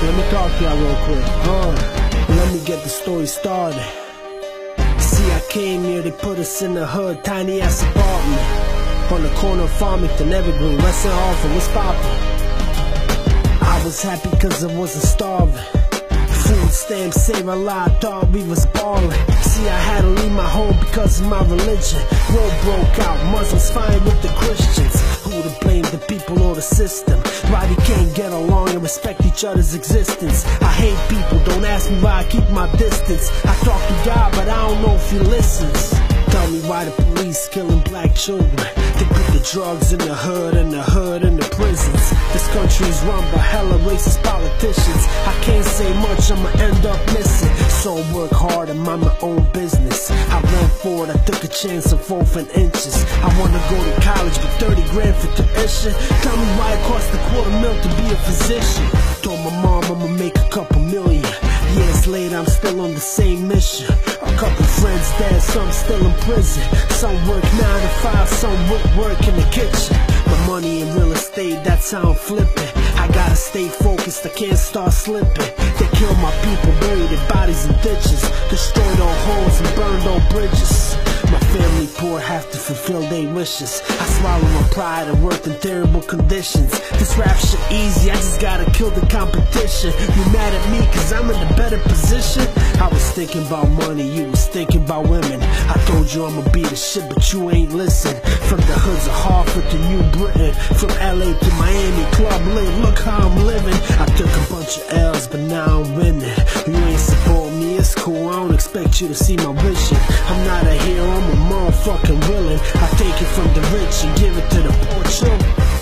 Let me talk to y'all real quick. Let me get the story started. See, I came here, they put us in the hood, tiny ass apartment on the corner of Farmington, Evergreen, West End Hartford, what's poppin'? I was happy cause I wasn't starving. Food stamps saved a lot, thought we was ballin'. See, I had to leave my home because of my religion. War broke out, Muslims fighting with the Christians. Who to blame, the people or the system? Why we can't get along and respect each other's existence? I hate people, don't ask me why I keep my distance. I talk to God, but I don't know if he listens. Tell me why the police killing black children. They put the drugs in the hood and the hood in the prisons. This country's run by hella racist politicians. I can't say much, I'ma end up missing. So I work hard and mind my own business. I ran for it, I took a chance of 4 inches. I wanna go to college, but 30 grand for tuition. Tell me why it cost $250,000 to be a physician. Told my mom I'ma make a couple million. Years later, I'm still on the same mission. A couple friends dead, some still in prison. Some work 9 to 5, some work in the kitchen. My money in real estate, that's how I'm flipping. I gotta stay focused, I can't start slipping. They kill my people, buried their bodies in ditches. Destroyed all homes and burned all bridges. My family poor, have to fulfill their wishes. I swallow my pride and worked in terrible conditions. This rap shit easy, I just gotta kill the competition. You mad at me cause I'm in a better position? I was thinking about money, you was thinking about women. I told you I'ma be the shit, but you ain't listen. From the hoods of Hartford to New Britain, from LA to Miami, Club Lit, look how I'm living. I took a bunch of L's, but now I'm winning. You ain't support me, it's cool, I don't expect you to see my vision. I'm not a hero, I'm a motherfucking villain. I take it from the rich and give it to the poor children.